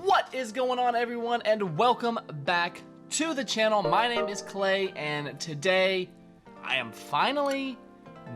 What is going on, everyone, and welcome back to the channel. My name is Clay, and today I am finally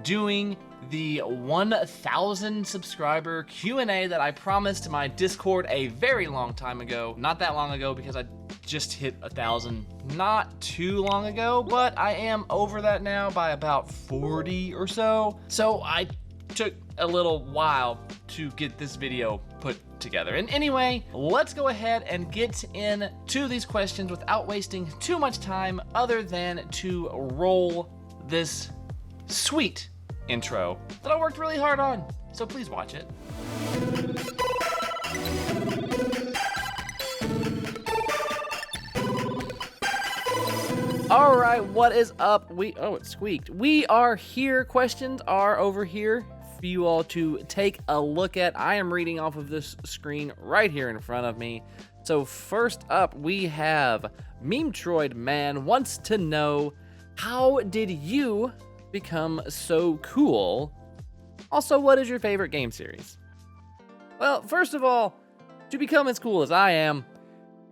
doing the 1,000 subscriber Q&A that I promised my Discord a very long time ago. Not that long ago, because I just hit 1,000 not too long ago, but I am over that now by about 40 or so. So I took a little while to get this video put together. And anyway, let's go ahead and get into these questions without wasting too much time other than to roll this sweet intro that I worked really hard on. So please watch it. All right, what is up? Oh, it squeaked. We are here. Questions are over here for you all to take a look at. I am reading off of this screen right here in front of me. So first up, we have Memetroid Man wants to know, how did you become so cool? Also, what is your favorite game series? Well, first of all, to become as cool as I am,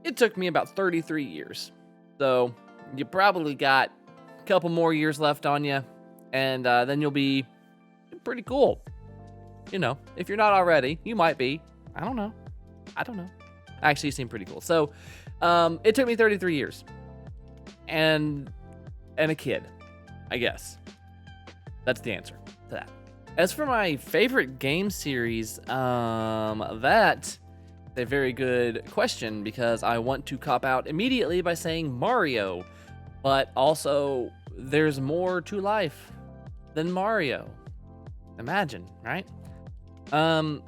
it took me about 33 years. So you probably got a couple more years left on you, and then you'll be pretty cool. You know, if you're not already, you might be. I don't know. Actually, you seem pretty cool. So it took me 33 years and a kid, I guess. That's the answer to that. As for my favorite game series, that's a very good question, because I want to cop out immediately by saying Mario. But also, there's more to life than Mario. Imagine, right? Oh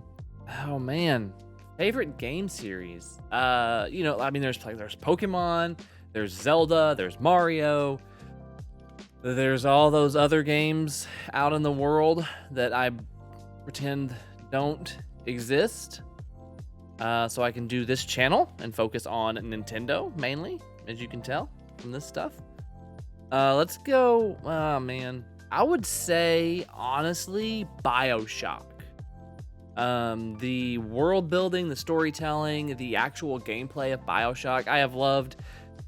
man, favorite game series. You know, I mean, there's Pokemon, there's Zelda, there's Mario. There's all those other games out in the world that I pretend don't exist. So I can do this channel and focus on Nintendo mainly, as you can tell from this stuff. Let's go, oh man. I would say, honestly, BioShock. The world building, the storytelling, the actual gameplay of BioShock. I have loved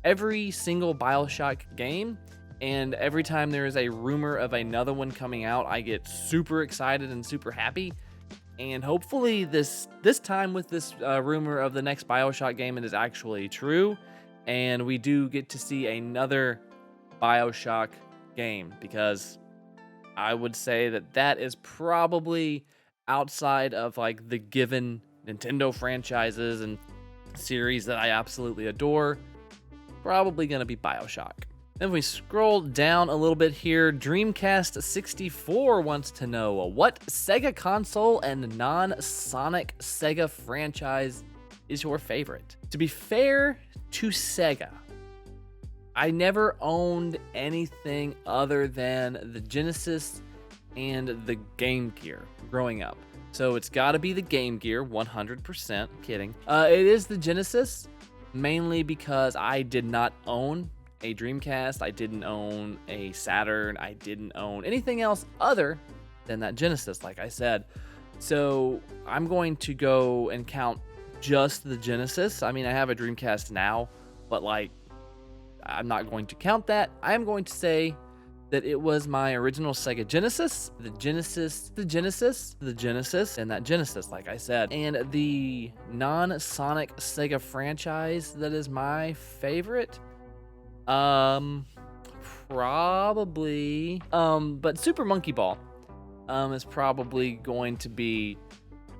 every single BioShock game, and every time there is a rumor of another one coming out, I get super excited and super happy. And hopefully this time with this rumor of the next BioShock game, it is actually true, and we do get to see another BioShock game, because I would say that is probably outside of like the given Nintendo franchises and series that I absolutely adore, probably gonna be BioShock. Then we scroll down a little bit here. Dreamcast 64 wants to know, what Sega console and non-Sonic Sega franchise is your favorite? To be fair to Sega, I never owned anything other than the Genesis and the Game Gear growing up. So it's gotta be the Game Gear, 100%, kidding. It is the Genesis, mainly because I did not own a Dreamcast, I didn't own a Saturn, I didn't own anything else other than that Genesis, like I said. So I'm going to go and count just the Genesis. I mean, I have a Dreamcast now, but like, I'm not going to count that. I am going to say that it was my original Sega Genesis, the Genesis, and that Genesis, like I said. And the non-Sonic Sega franchise that is my favorite, probably, but Super Monkey Ball, is probably going to be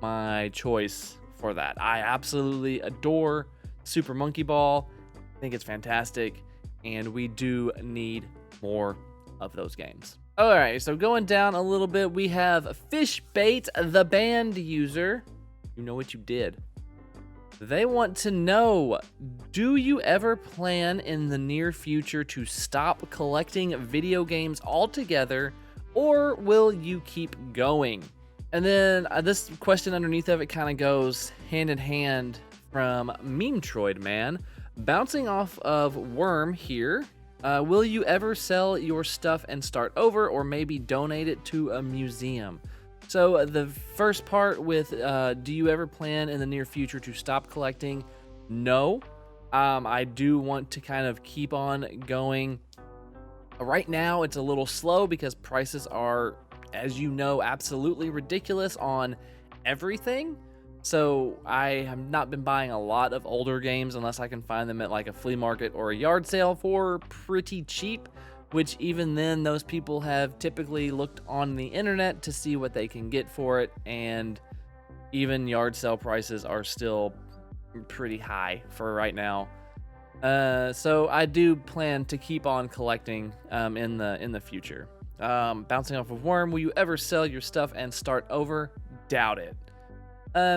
my choice for that. I absolutely adore Super Monkey Ball. I think it's fantastic, and we do need more of those games. All right, so going down a little bit, we have Fishbait, the band user. You know what you did. They want to know, do you ever plan in the near future to stop collecting video games altogether, or will you keep going? And then this question underneath of it kind of goes hand in hand from Memetroid Man, bouncing off of Worm here. Will you ever sell your stuff and start over, or maybe donate it to a museum? So the first part with, do you ever plan in the near future to stop collecting? No. I do want to kind of keep on going. Right now, it's a little slow because prices are, as you know, absolutely ridiculous on everything. So I have not been buying a lot of older games unless I can find them at like a flea market or a yard sale for pretty cheap, which even then, those people have typically looked on the internet to see what they can get for it, and even yard sale prices are still pretty high for right now. So I do plan to keep on collecting in the future. Bouncing off of Worm, will you ever sell your stuff and start over? Doubt it.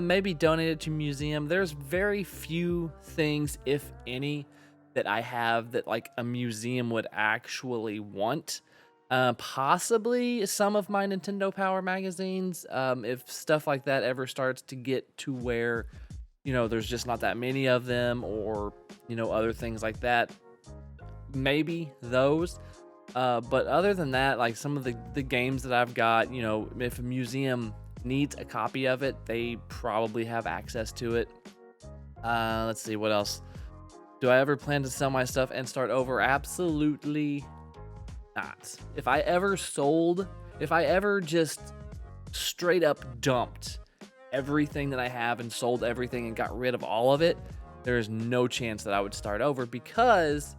Maybe donate it to museum. There's very few things, if any, that I have that like a museum would actually want. Possibly some of my Nintendo Power magazines. If stuff like that ever starts to get to where, there's just not that many of them, or, other things like that, maybe those. But other than that, like some of the games that I've got, if a museum needs a copy of it, they probably have access to it. Let's see, what else? Do I ever plan to sell my stuff and start over? Absolutely not. If I ever just straight up dumped everything that I have and sold everything and got rid of all of it, there is no chance that I would start over, because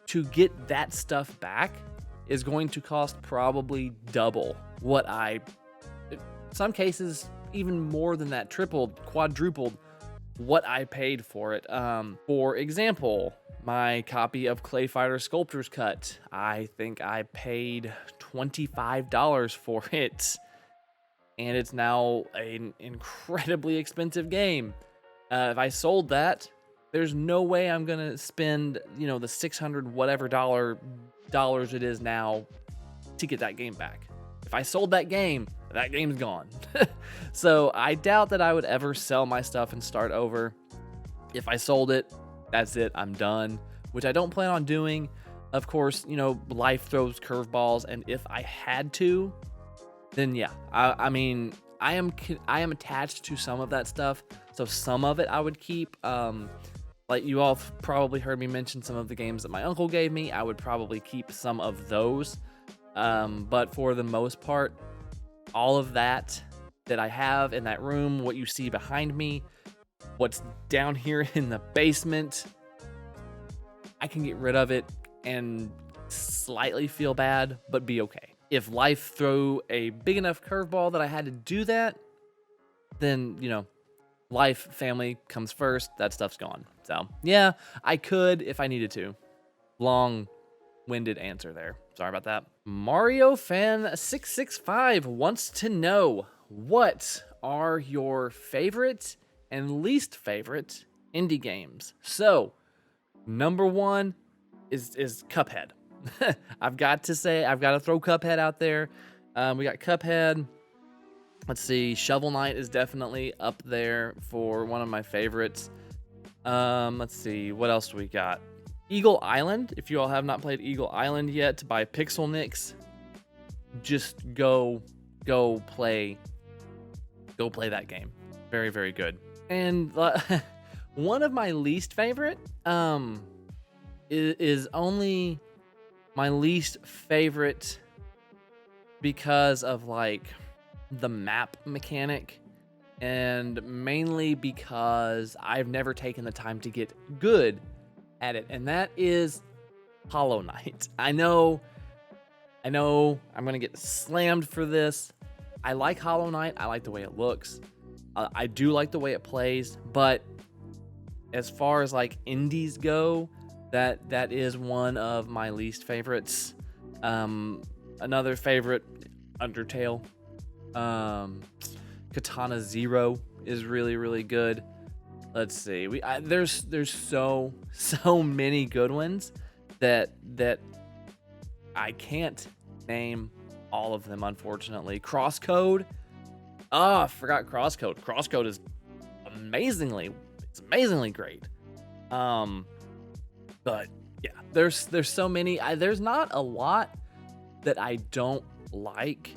to get that stuff back is going to cost probably double what in some cases even more than that, tripled, quadrupled what I paid for it. For example, my copy of Clay Fighter Sculptor's Cut, I think I paid $25 for it, and it's now an incredibly expensive game. If I sold that, there's no way I'm gonna spend, the 600 whatever dollars it is now to get that game back. If I sold that game's gone. So I doubt that I would ever sell my stuff and start over. If I sold it, that's it, I'm done, which I don't plan on doing. Of course, life throws curveballs, and if I had to, then yeah. I mean, I am attached to some of that stuff, so some of it I would keep. Like you all probably heard me mention some of the games that my uncle gave me. I would probably keep some of those. But for the most part, all of that I have in that room, what you see behind me, what's down here in the basement, I can get rid of it and slightly feel bad, but be okay. If life threw a big enough curveball that I had to do that, then, life, family comes first. That stuff's gone. So, yeah, I could if I needed to. Long-winded answer there. Sorry about that. Mario Fan 665 wants to know, what are your favorite and least favorite indie games? So, number one is Cuphead. I've got to throw Cuphead out there. We got Cuphead. Let's see, Shovel Knight is definitely up there for one of my favorites. Let's see, what else do we got? Eagle Island. If you all have not played Eagle Island yet, by Pixel Nix, just go play that game. Very, very good. And one of my least favorite is only my least favorite because of like the map mechanic, and mainly because I've never taken the time to get good at it, and that is Hollow Knight. I know I'm gonna get slammed for this. I like Hollow Knight. I like the way it looks. I do like the way it plays, but as far as like indies go, that is one of my least favorites. Another favorite, Undertale. Katana Zero is really, really good. Let's see. There's so many good ones that I can't name all of them, unfortunately. Crosscode. I forgot Crosscode. Crosscode is amazingly great. But yeah, there's so many. There's not a lot that I don't like,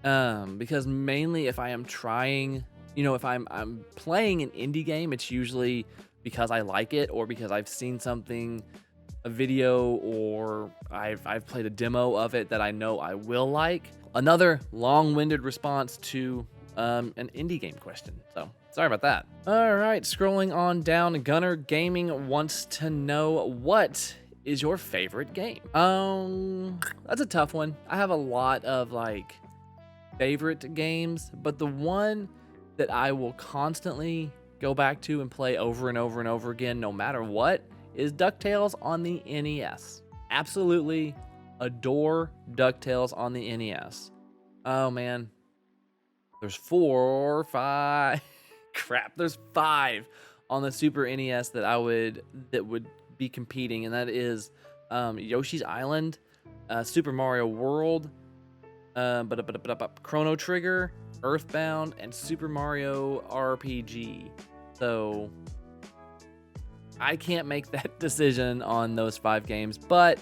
because mainly if I am trying, if I'm playing an indie game, it's usually because I like it or because I've seen something, a video, or I've played a demo of it that I know I will like. Another long-winded response to an indie game question. So sorry about that. All right, scrolling on down, Gunner Gaming wants to know, what is your favorite game? That's a tough one. I have a lot of like favorite games, but the one that I will constantly go back to and play over and over and over again, no matter what, is DuckTales on the NES. Absolutely adore DuckTales on the NES. Oh man, there's 4 or 5. Crap, there's 5 on the Super NES that would be competing, and that is Yoshi's Island, Super Mario World, Chrono Trigger, Earthbound, and Super Mario RPG. So I can't make that decision on those 5 games, but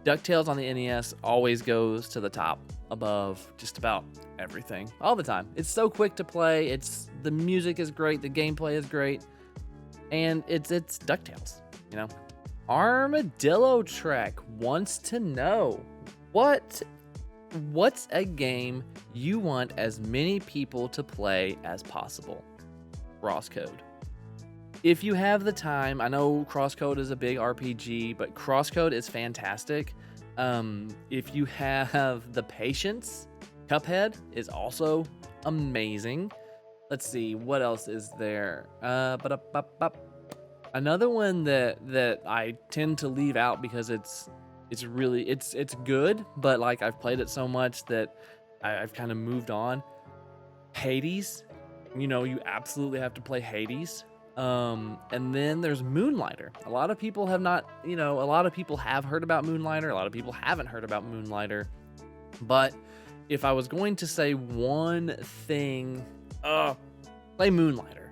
DuckTales on the NES always goes to the top above just about everything all the time. It's so quick to play. The music is great, the gameplay is great, and it's DuckTales, you know. Armadillo Trek wants to know, what's a game you want as many people to play as possible? Crosscode. If you have the time, I know Crosscode is a big RPG, but Crosscode is fantastic. If you have the patience, Cuphead is also amazing. Let's see, what else is there? Another one that I tend to leave out because it's good, but like I've played it so much that I've kind of moved on. Hades, you know, you absolutely have to play Hades. And then there's Moonlighter. A lot of people have heard about Moonlighter. A lot of people haven't heard about Moonlighter. But if I was going to say one thing, play Moonlighter.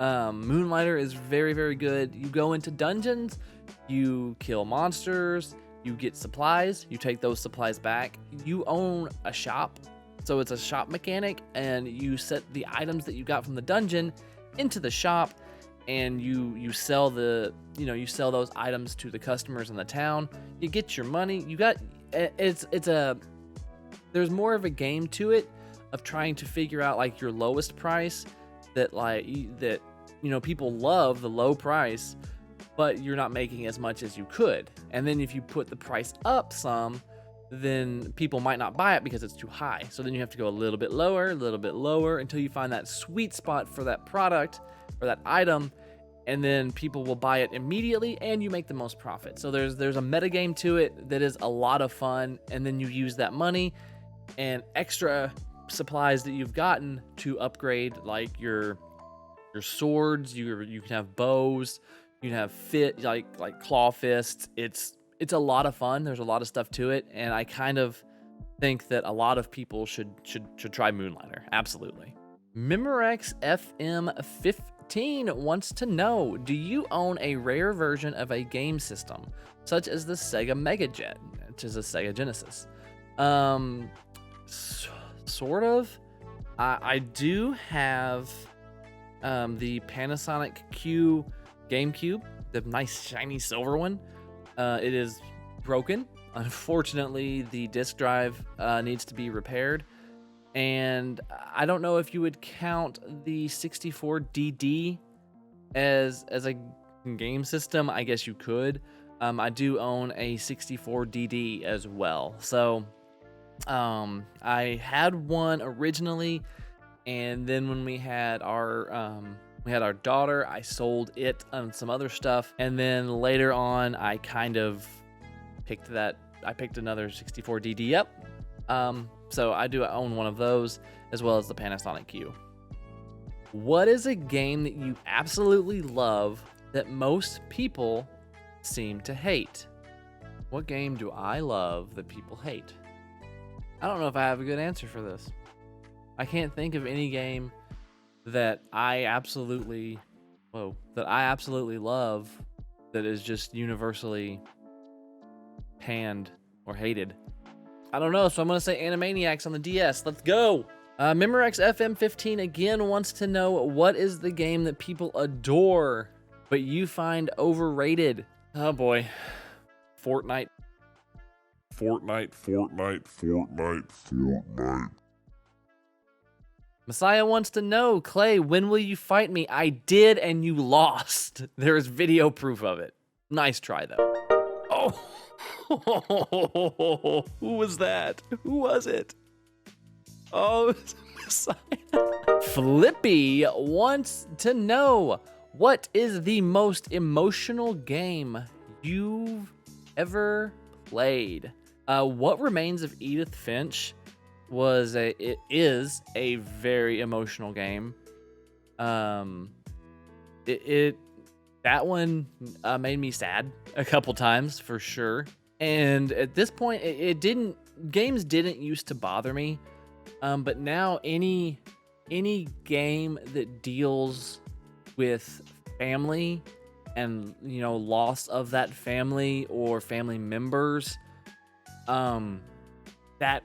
Moonlighter is very, very good. You go into dungeons, you kill monsters, you get supplies, you take those supplies back. You own a shop, so it's a shop mechanic, and you set the items that you got from the dungeon into the shop, and you sell those items to the customers in the town. You get your money. There's more of a game to it of trying to figure out like your lowest price that people love the low price, but you're not making as much as you could. And then if you put the price up some, then people might not buy it because it's too high. So then you have to go a little bit lower until you find that sweet spot for that product or that item, and then people will buy it immediately and you make the most profit. So there's a meta game to it that is a lot of fun, and then you use that money and extra supplies that you've gotten to upgrade like your swords. You can have bows, you can have like claw fists. It's a lot of fun. There's a lot of stuff to it, and I kind of think that a lot of people should try Moonlighter. Absolutely. Memorex FM15 wants to know, do you own a rare version of a game system, such as the Sega Mega Jet, which is a Sega Genesis? Sort of. I do have the Panasonic Q GameCube, the nice shiny silver one. It is broken. Unfortunately, the disk drive needs to be repaired. And I don't know if you would count the 64DD as a game system. I guess you could. I do own a 64DD as well. So I had one originally, and then when we had our daughter, I sold it and some other stuff, and then later on I kind of picked another 64DD up. So I do own one of those, as well as the Panasonic Q. What is a game that you absolutely love that most people seem to hate? What game do I love that people hate? I don't know if I have a good answer for this. I can't think of any game that I absolutely love that is just universally panned or hated. I don't know, so I'm gonna say Animaniacs on the DS. Let's go. Memorex FM15 again wants to know, what is the game that people adore but you find overrated? Oh boy. Fortnite. Messiah wants to know, Clay, when will you fight me? I did, and you lost. There is video proof of it. Nice try, though. Oh, who was that? Who was it? Oh, it was Messiah. Flippy wants to know, what is the most emotional game you've ever played? What Remains of Edith Finch it is a very emotional game. That one made me sad a couple times for sure. And at this point, games didn't used to bother me. But now any game that deals with family and, loss of that family or family members, that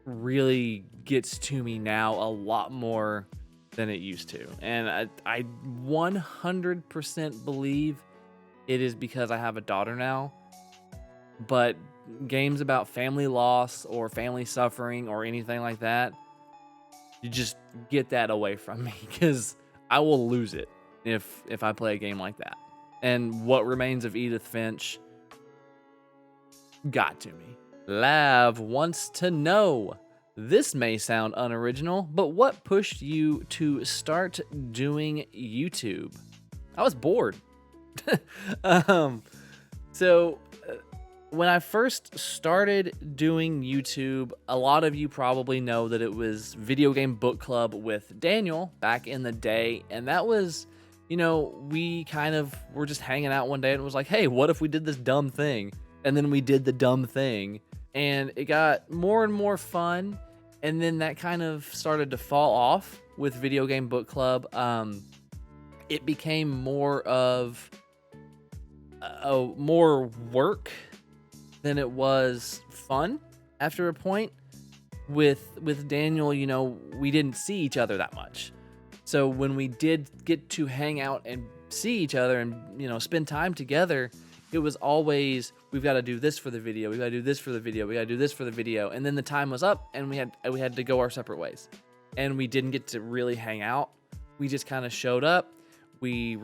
really gets to me now a lot more than it used to. And I 100% believe it is because I have a daughter now. But games about family loss or family suffering or anything like that, you just get that away from me, because I will lose it if I play a game like that. And What Remains of Edith Finch got to me. Lav wants to know, this may sound unoriginal, but what pushed you to start doing YouTube? I was bored. When I first started doing YouTube, a lot of you probably know that it was Video Game Book Club with Daniel back in the day. And that was, we kind of were just hanging out one day and it was like, hey, what if we did this dumb thing? And then we did the dumb thing. And it got more and more fun. And then that kind of started to fall off with Video Game Book Club. It became more of more work than it was fun after a point. With Daniel, we didn't see each other that much. So when we did get to hang out and see each other and, spend time together, it was always, we've got to do this for the video. We got to do this for the video. We got to do this for the video. And then the time was up and we had to go our separate ways. And we didn't get to really hang out. We just kind of showed up. We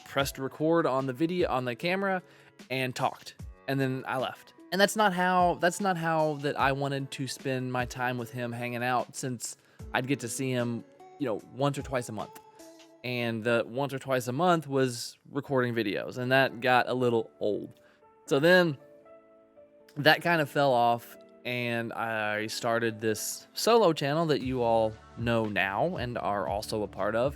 pressed record on the video, on the camera, and talked. And then I left. And that's not how that I wanted to spend my time with him hanging out, since I'd get to see him, once or twice a month. And the once or twice a month was recording videos, and that got a little old. So then that kind of fell off, and I started this solo channel that you all know now and are also a part of.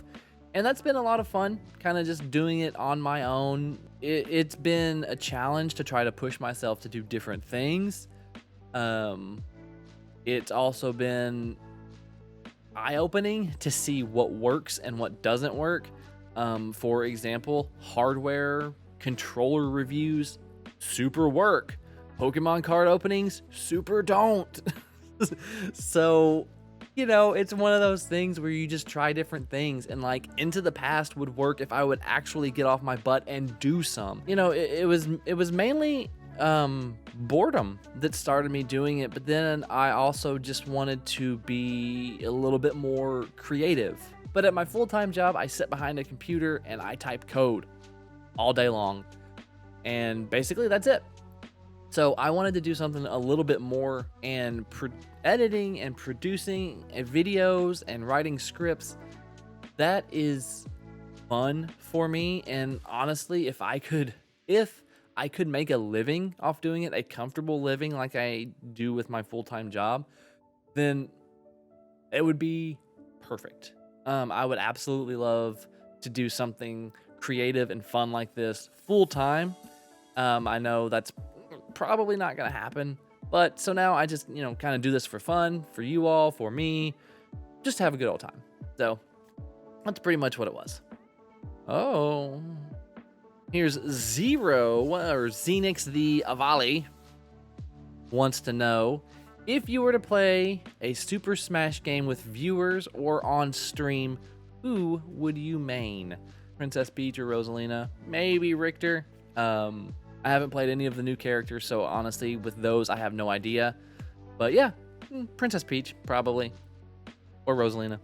And that's been a lot of fun, kind of just doing it on my own. It's been a challenge to try to push myself to do different things. It's also been eye-opening to see what works and what doesn't work. For example, hardware controller reviews super work. Pokemon card openings super don't. So, it's one of those things where you just try different things, and like Into the Past would work if I would actually get off my butt and do some. It was mainly boredom that started me doing it, but then I also just wanted to be a little bit more creative. But at my full-time job, I sit behind a computer and I type code all day long, and basically that's it. So I wanted to do something a little bit more, and editing and producing videos and writing scripts, that is fun for me. And honestly, if I could make a living off doing it, a comfortable living like I do with my full-time job, then it would be perfect. I would absolutely love to do something creative and fun like this full-time. I know that's probably not gonna happen, but so now I just kind of do this for fun, for you all, for me, just have a good old time. So that's pretty much what it was. Oh, here's Xenix the Avali wants to know, If you were to play a Super Smash game with viewers or on stream, who would you main? Princess Peach or Rosalina? Maybe Richter. I haven't played any of the new characters, so honestly, with those, I have no idea. But yeah, Princess Peach, probably. Or Rosalina.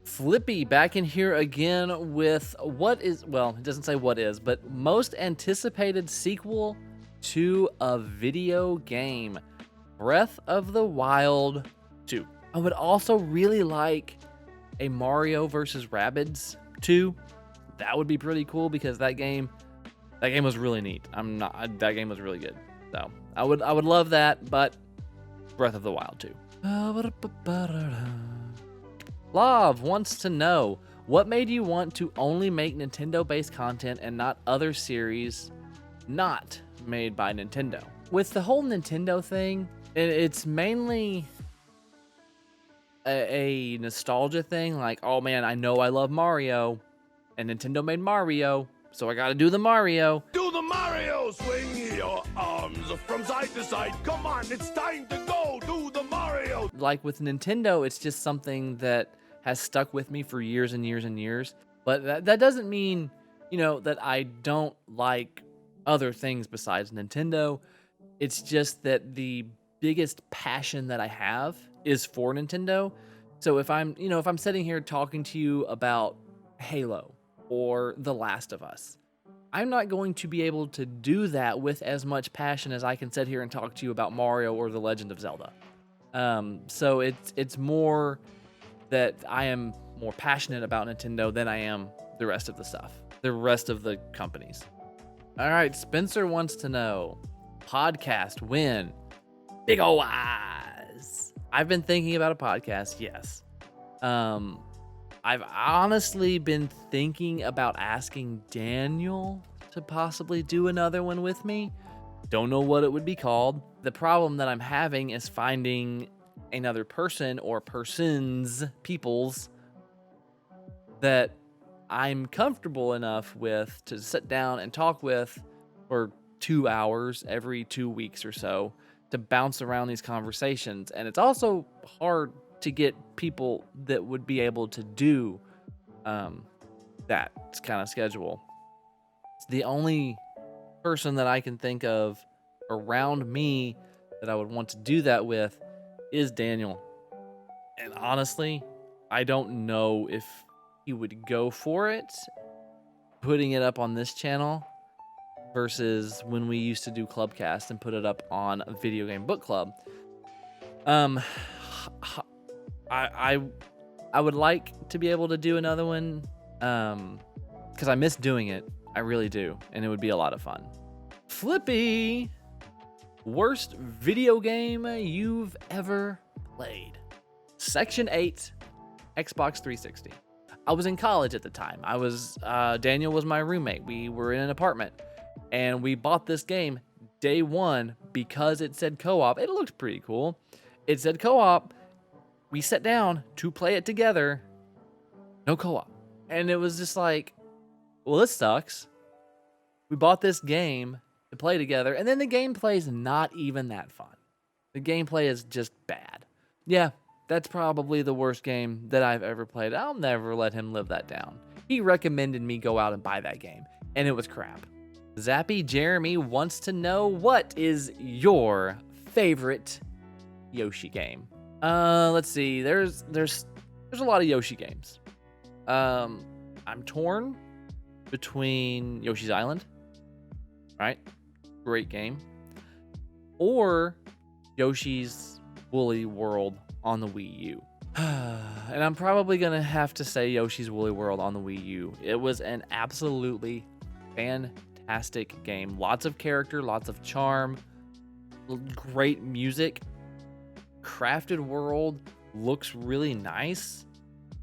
Flippy back in here again with what is, well, it doesn't say what is, but most anticipated sequel to a video game. Breath of the Wild 2. I would also really like a Mario vs. Rabbids 2. That would be pretty cool because that game was really neat. That game was really good. So I would love that, but Breath of the Wild 2. Lav wants to know, what made you want to only make Nintendo-based content and not other series not made by Nintendo? With the whole Nintendo thing, it's mainly a nostalgia thing. Like, oh man, I know I love Mario, and Nintendo made Mario, so I gotta do the Mario. Do the Mario! Swing your arms from side to side. Come on, it's time to go. Do the Mario! Like with Nintendo, it's just something that has stuck with me for years and years and years. But that doesn't mean, that I don't like other things besides Nintendo. It's just that the biggest passion that I have is for Nintendo. So if I'm sitting here talking to you about Halo or The Last of Us, I'm not going to be able to do that with as much passion as I can sit here and talk to you about Mario or The Legend of Zelda. So it's more that I am more passionate about Nintendo than I am the rest of the stuff, the rest of the companies. All right, Spencer wants to know, podcast when? Big ol' eyes. I've been thinking about a podcast, yes. I've honestly been thinking about asking Daniel to possibly do another one with me. Don't know what it would be called. The problem that I'm having is finding another person or peoples that I'm comfortable enough with to sit down and talk with for 2 hours every 2 weeks or so to bounce around these conversations. And it's also hard to get people that would be able to do that kind of schedule. It's the only person that I can think of around me that I would want to do that with is Daniel. And honestly, I don't know if he would go for it, putting it up on this channel versus when we used to do Clubcast and put it up on a video game book club. I would like to be able to do another one because I miss doing it. I really do, and it would be a lot of fun. Flippy, worst video game you've ever played? Section 8, Xbox 360. I was in college at the time. Daniel was my roommate. We were in an apartment, and we bought this game day one because it said co-op. It looked pretty cool. It said co-op. We sat down to play it together. No co-op. And it was just like, well, this sucks. We bought this game to play together, and then the gameplay is not even that fun. The gameplay is just bad. Yeah, that's probably the worst game that I've ever played. I'll never let him live that down. He recommended me go out and buy that game, and it was crap. Zappy Jeremy wants to know, what is your favorite Yoshi game? Let's see. There's a lot of Yoshi games. I'm torn between Yoshi's Island, right? Great game. Or Yoshi's Woolly World on the Wii U. And I'm probably going to have to say Yoshi's Woolly World on the Wii U. It was an absolutely fantastic game. Lots of character, lots of charm, great music. Crafted World looks really nice,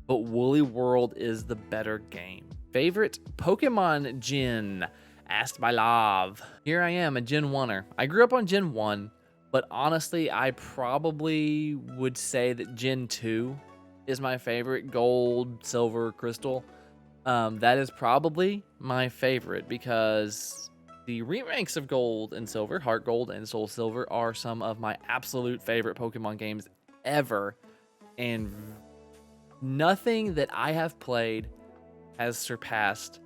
but Woolly World is the better game. Favorite Pokemon Gen? Asked by Lav. Here I am, a Gen 1er. I grew up on Gen 1, but honestly, I probably would say that Gen 2 is my favorite. Gold, Silver, Crystal. That is probably my favorite because the remakes of Gold and Silver, Heart Gold and Soul Silver, are some of my absolute favorite Pokemon games ever. And nothing that I have played has surpassed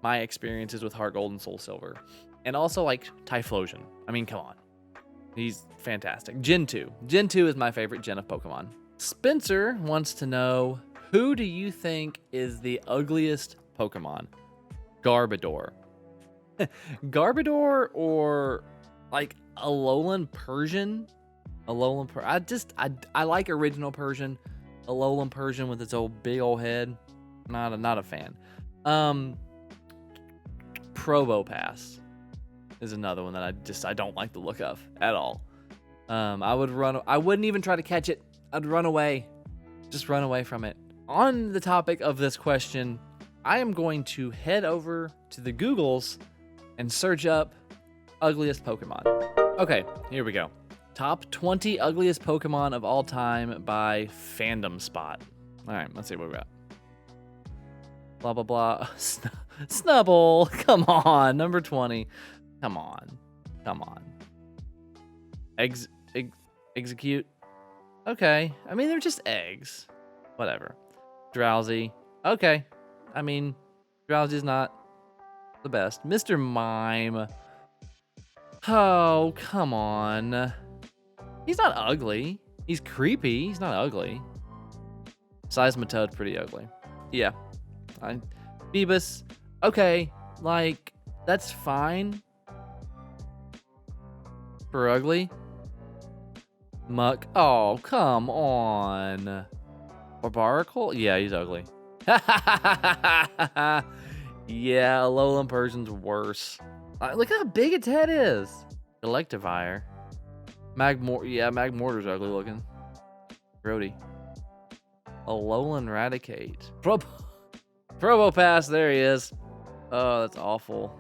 my experiences with Heart Gold and Soul Silver. And also, like, Typhlosion. I mean, come on. He's fantastic. Gen 2. Gen 2 is my favorite gen of Pokemon. Spencer wants to know, who do you think is the ugliest Pokemon? Garbodor. Garbodor or, like, Alolan Persian? I like original Persian. Alolan Persian with its old big old head. Not a fan. Probopass is another one that I don't like the look of at all. I wouldn't even try to catch it. I'd run away. Just run away from it. On the topic of this question, I am going to head over to the Googles and search up ugliest Pokemon. Okay, here we go. Top 20 ugliest Pokemon of all time by Fandom Spot. All right, let's see what we got. Blah, blah, blah. Snubble. Come on. Number 20. Come on. Execute. Okay. I mean, they're just eggs. Whatever. Drowsy. Okay. I mean, Drowsy's not the best. Mr. Mime. Oh, come on. He's not ugly. He's creepy. He's not ugly. Seismitoad, pretty ugly. Yeah. Phoebus. Okay. Like, that's fine. For ugly. Muck. Oh, come on. Barbaracle? Yeah, he's ugly. Yeah, Alolan Persian's worse. Look how big its head is. Electivire. Magmortar's ugly looking. Grody. Alolan Raticate. Probopass, there he is. Oh, that's awful.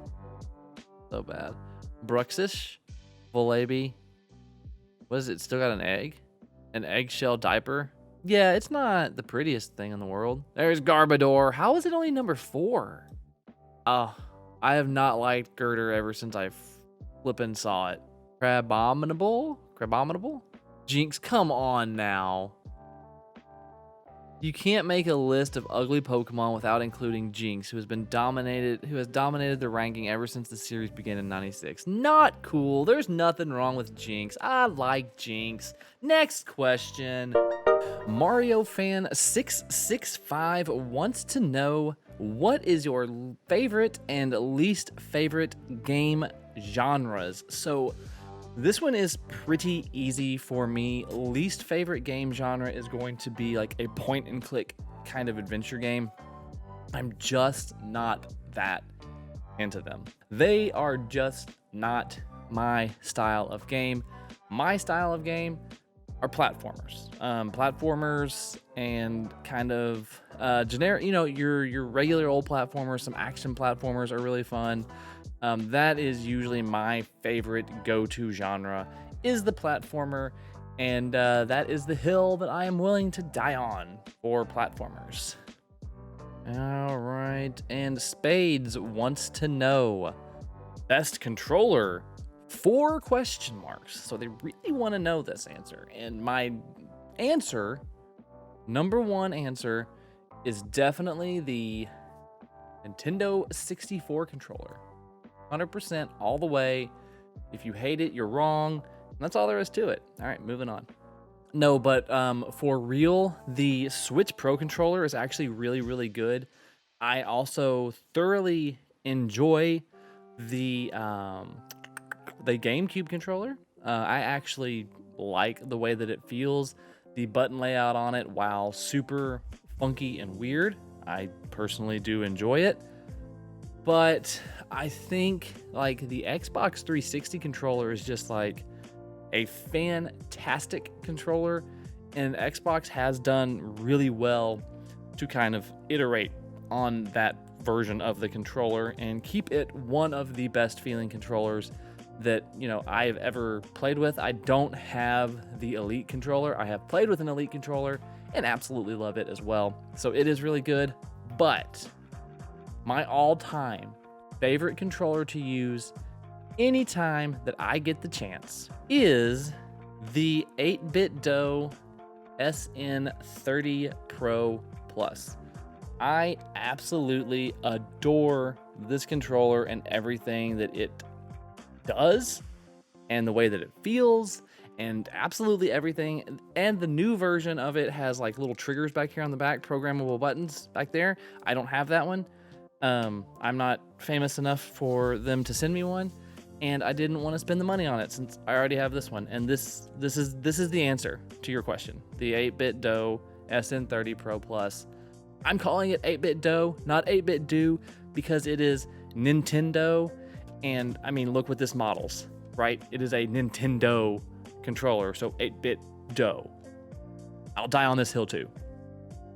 So bad. Bruxish. Volabie. What is it? Still got an egg? An eggshell diaper? Yeah, it's not the prettiest thing in the world. There's Garbodor. How is it only number 4? I have not liked Girder ever since I flippin' saw it. Crabominable? Jinx, come on now. You can't make a list of ugly Pokemon without including Jinx, who has dominated the ranking ever since the series began in '96. Not cool. There's nothing wrong with Jinx. I like Jinx. Next question. Mario fan 665 wants to know, what is your favorite and least favorite game genres? So this one is pretty easy for me. Least favorite game genre is going to be like a point and click kind of adventure game. I'm just not that into them. They are just not my style of game. My style of game are platformers. Platformers and kind of generic, your regular old platformers. Some action platformers are really fun. That is usually my favorite go-to genre, is the platformer, and that is the hill that I am willing to die on for platformers. All right, and Spades wants to know, best controller, 4 question marks. So they really want to know this answer, and my answer, number 1 answer, is definitely the Nintendo 64 controller. 100% all the way. If you hate it, you're wrong. That's all there is to it. All right, moving on. No, but for real, the Switch Pro controller is actually really, really good. I also thoroughly enjoy the GameCube controller. I actually like the way that it feels. The button layout on it, while super funky and weird, I personally do enjoy it. But I think like the Xbox 360 controller is just like a fantastic controller, and Xbox has done really well to kind of iterate on that version of the controller and keep it one of the best feeling controllers that I've ever played with. I don't have the Elite controller. I have played with an Elite controller and absolutely love it as well. So it is really good, but my all-time favorite controller to use anytime that I get the chance is the 8-bit dough SN30 Pro Plus. I absolutely adore this controller and everything that it does and the way that it feels and absolutely everything. And the new version of it has like little triggers back here on the back, programmable buttons back there. I don't have that one. I'm not famous enough for them to send me one, and I didn't want to spend the money on it since I already have this one. And this is the answer to your question. The 8-bit dough SN30 Pro Plus. I'm calling it 8-bit dough, not 8-bit do, because it is Nintendo. And I mean, look what this models, right? It is a Nintendo controller, so 8-bit dough. I'll die on this hill too.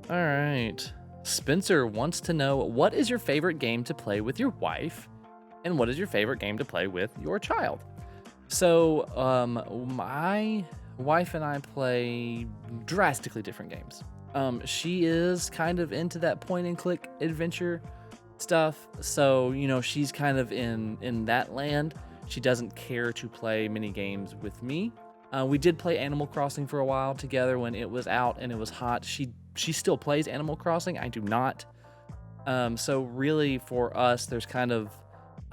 All right. Spencer wants to know, what is your favorite game to play with your wife? And what is your favorite game to play with your child? So, my wife and I play drastically different games. She is kind of into that point and click adventure stuff. So, you know, she's kind of in that land. She doesn't care to play many games with me. We did play Animal Crossing for a while together when it was out and it was hot. She still plays Animal Crossing. I do not. So really for us, there's kind of,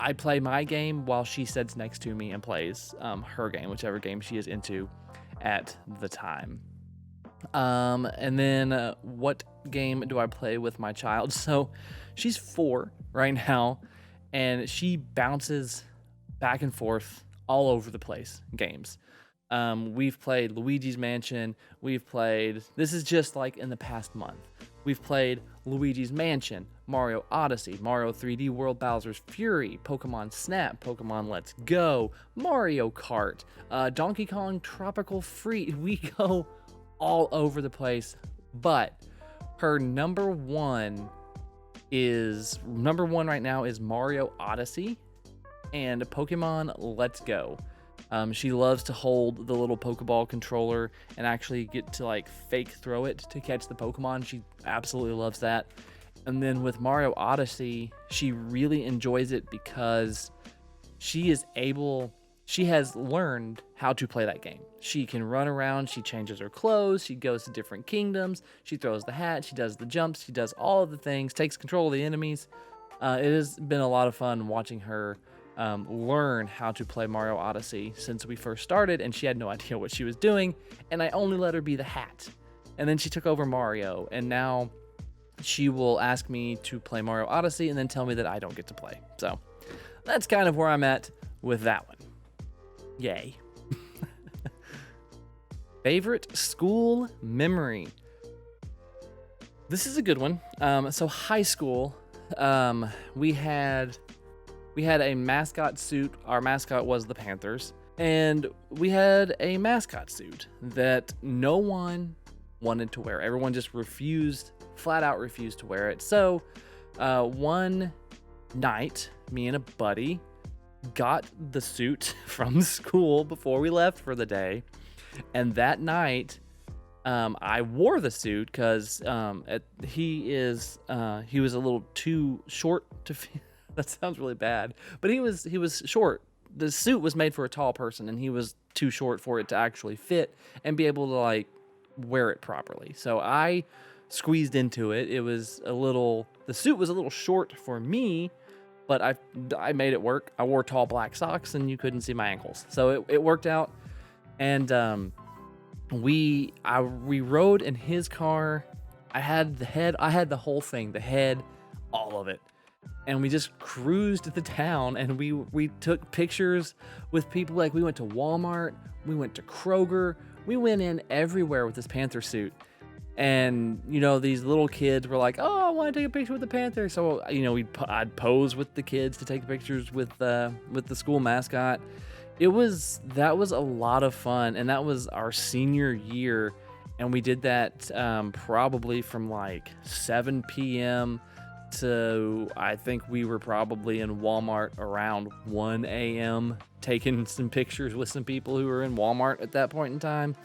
I play my game while she sits next to me and plays her game, whichever game she is into at the time. And then what game do I play with my child? So she's 4 right now, and she bounces back and forth all over the place games. We've played Luigi's Mansion. This is just like in the past month. We've played Luigi's Mansion, Mario Odyssey, Mario 3D World Bowser's Fury, Pokemon Snap, Pokemon Let's Go, Mario Kart, Donkey Kong Tropical Freeze. We go all over the place, but her number one right now is Mario Odyssey and Pokemon Let's Go. She loves to hold the little Pokeball controller and actually get to like fake throw it to catch the Pokemon. She absolutely loves that. And then with Mario Odyssey, she really enjoys it because she has learned how to play that game. She can run around, she changes her clothes, she goes to different kingdoms, she throws the hat, she does the jumps, she does all of the things, takes control of the enemies. It has been a lot of fun watching her learn how to play Mario Odyssey since we first started, and she had no idea what she was doing, and I only let her be the hat. And then she took over Mario, and now she will ask me to play Mario Odyssey and then tell me that I don't get to play. So that's kind of where I'm at with that one. Yay. Favorite school memory. This is a good one. So high school, we had a mascot suit. Our mascot was the Panthers, and we had a mascot suit that no one wanted to wear. Everyone just flat out refused to wear it. So one night, me and a buddy got the suit from school before we left for the day, and that night I wore the suit because he was a little too short to fit. That sounds really bad, but he was short. The suit was made for a tall person, and he was too short for it to actually fit and be able to like wear it properly. So I squeezed into it. The suit was a little short for me, but I made it work. I wore tall black socks, and you couldn't see my ankles, so it worked out. And we rode in his car. I had the whole thing, the head, all of it. And we just cruised the town, and we took pictures with people. Like, we went to Walmart, we went to Kroger, we went in everywhere with this Panther suit. And, you know, these little kids were like, oh, I want to take a picture with the Panther. So, you know, I'd pose with the kids to take pictures with the school mascot. That was a lot of fun, and that was our senior year. And we did that probably from like 7 p.m. to, I think we were probably in Walmart around 1 a.m. taking some pictures with some people who were in Walmart at that point in time.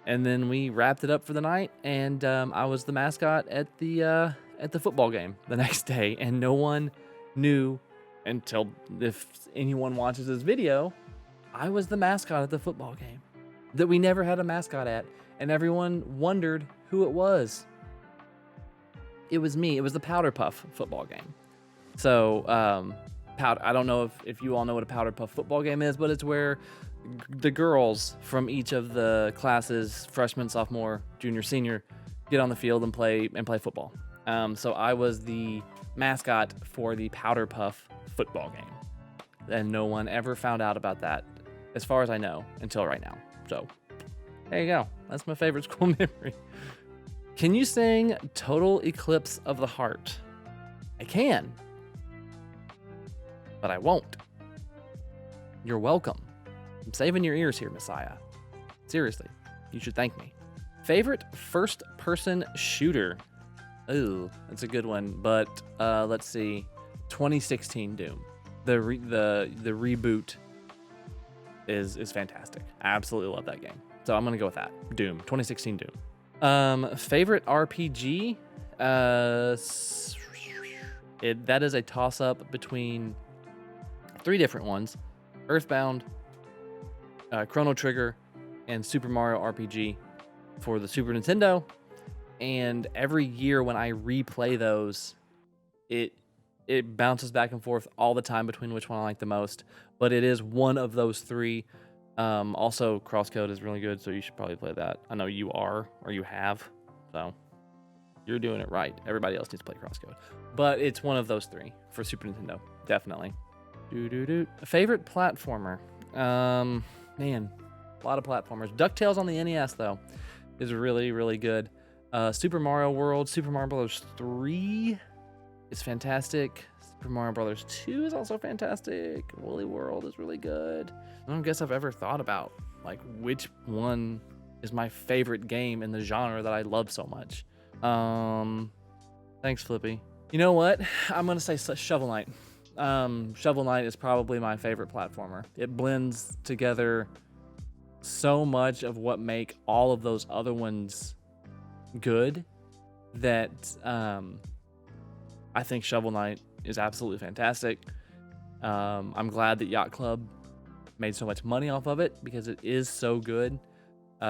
And then we wrapped it up for the night, and I was the mascot at the football game the next day, and no one knew until if anyone watches this video, I was the mascot at the football game that we never had a mascot at, and everyone wondered who it was. It was me. It was the Powder Puff football game. So, I don't know if you all know what a Powder Puff football game is, but it's where the girls from each of the classes, freshman, sophomore, junior, senior, get on the field and play football. So I was the mascot for the Powder Puff football game, and no one ever found out about that, as far as I know, until right now. So there you go. That's my favorite school memory. Can you sing Total Eclipse of the Heart? I can, but I won't. You're welcome. I'm saving your ears here, Messiah. Seriously, you should thank me. Favorite first-person shooter? Ooh, that's a good one. But let's see, 2016 Doom. The reboot is fantastic. I absolutely love that game. So I'm gonna go with that. Doom, 2016 Doom. Favorite RPG? That is a toss-up between 3 different ones: Earthbound, Chrono Trigger, and Super Mario RPG for the Super Nintendo. And every year when I replay those, it bounces back and forth all the time between which one I like the most. But it is one of those 3. Also, Crosscode is really good, so you should probably play that. I know you are, or you have, so you're doing it right. Everybody else needs to play Crosscode. But it's one of those 3 for Super Nintendo, definitely. Favorite platformer? Man, a lot of platformers. DuckTales on the NES, though, is really, really good. Super Mario World, Super Mario Bros. 3 is fantastic. Super Mario Bros. 2 is also fantastic. Woolly World is really good. I don't guess I've ever thought about like which one is my favorite game in the genre that I love so much. Thanks, Flippy. You know what? I'm gonna say Shovel Knight. Shovel Knight is probably my favorite platformer. It blends together so much of what make all of those other ones good that I think Shovel Knight is absolutely fantastic. I'm glad that Yacht Club made so much money off of it because it is so good.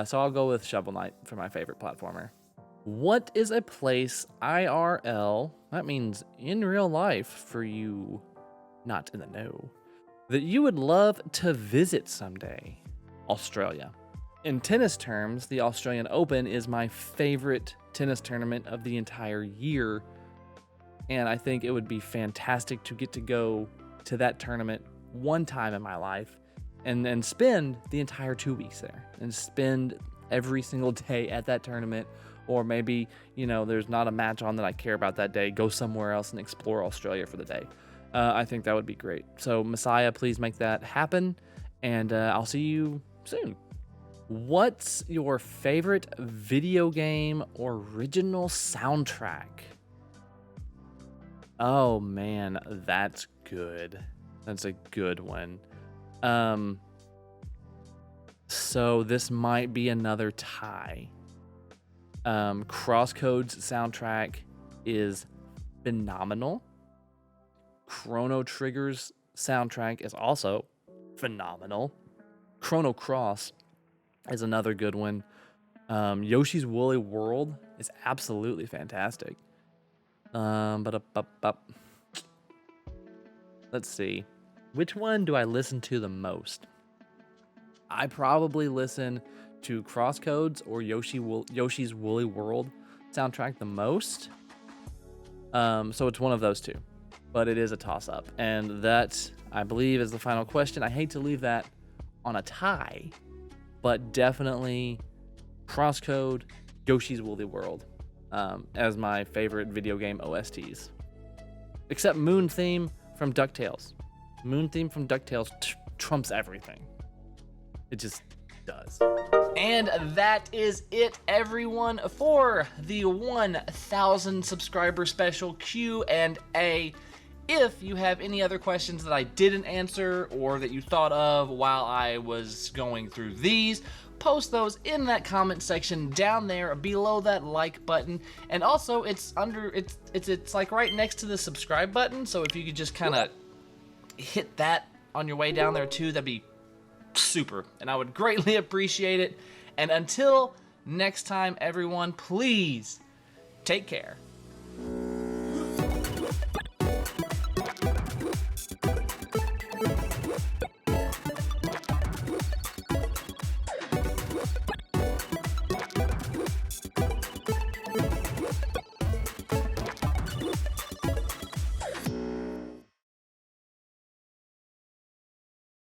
So I'll go with Shovel Knight for my favorite platformer. What is a place IRL, that means in real life for you not in the know, that you would love to visit someday? Australia. In tennis terms, the Australian Open is my favorite tennis tournament of the entire year, and I think it would be fantastic to get to go to that tournament one time in my life and then spend the entire 2 weeks there and spend every single day at that tournament. Or maybe, there's not a match on that I care about that day, go somewhere else and explore Australia for the day. I think that would be great. So Messiah, please make that happen, and I'll see you soon. What's your favorite video game original soundtrack? Oh man, that's good. That's a good one. So this might be another tie. Crosscode's soundtrack is phenomenal. Chrono Trigger's soundtrack is also phenomenal. Chrono Cross is another good one. Yoshi's Woolly World is absolutely fantastic. Let's see. Which one do I listen to the most? I probably listen to Crosscodes or Yoshi's Woolly World soundtrack the most. So it's one of those 2. But it is a toss-up. And that, I believe, is the final question. I hate to leave that on a tie, but definitely Crosscode, Yoshi's Woolly World as my favorite video game OSTs. Except Moon Theme from DuckTales. Moon Theme from DuckTales trumps everything. It just does. And that is it, everyone, for the 1,000 subscriber special Q&A. If you have any other questions that I didn't answer or that you thought of while I was going through these, post those in that comment section down there below that like button. And also it's like right next to the subscribe button, so if you could just kind of hit that on your way down there too, that'd be super. And I would greatly appreciate it. And until next time, everyone, please take care.